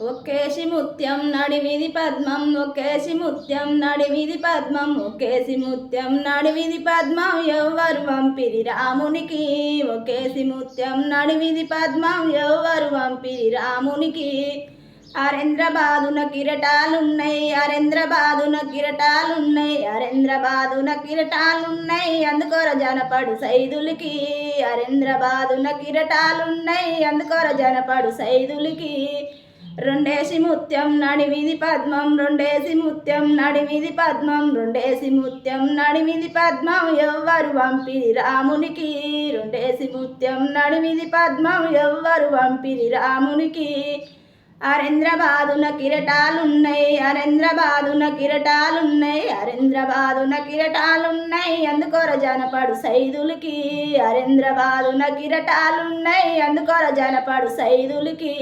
ఒక్కేసి ముత్యం నడిమిది పద్మం, ఒక్కేసి ముత్యం నడిమిది పద్మం, ఒక్కేసి ముత్యం నడిమిది పద్మం ఎవ్వరు పంపిరి రామునికి. ఒక్కేసి ముత్యం నడిమిది పద్మం ఎవ్వరు పంపిరి రామునికి. అరేంద్రబాదున కిరటాలున్నాయి, అరేంద్రబాదున కిరటాలున్నాయి, అరేంద్రబాదున కిరటాలున్నాయి అందుకొర జనపడు సైదులకి. అరేంద్రబాదున కిరటాలున్నాయి అందుకొర జనపడు సైదులకి. రెండేసి ముత్యం నడిమిది పద్మం, రెండేసి ముత్యం నడిమిది పద్మం, రెండేసి ముత్యం నడిమిది పద్మం ఎవ్వరు పంపిరి రామునికి. రెండేసి ముత్యం నడిమిది పద్మం ఎవ్వరు పంపిరి రామునికి. అరేంద్రబాదున కిరటాలున్నాయి, అరేంద్రబాదున కిరటాలున్నాయి, అరేంద్రబాదున కిరటాలున్నాయి అందుకొర జనపడు సైదులకి. అరేంద్రబాదున కిరటాలున్నాయి అందుకొర జనపడు సైదులకి.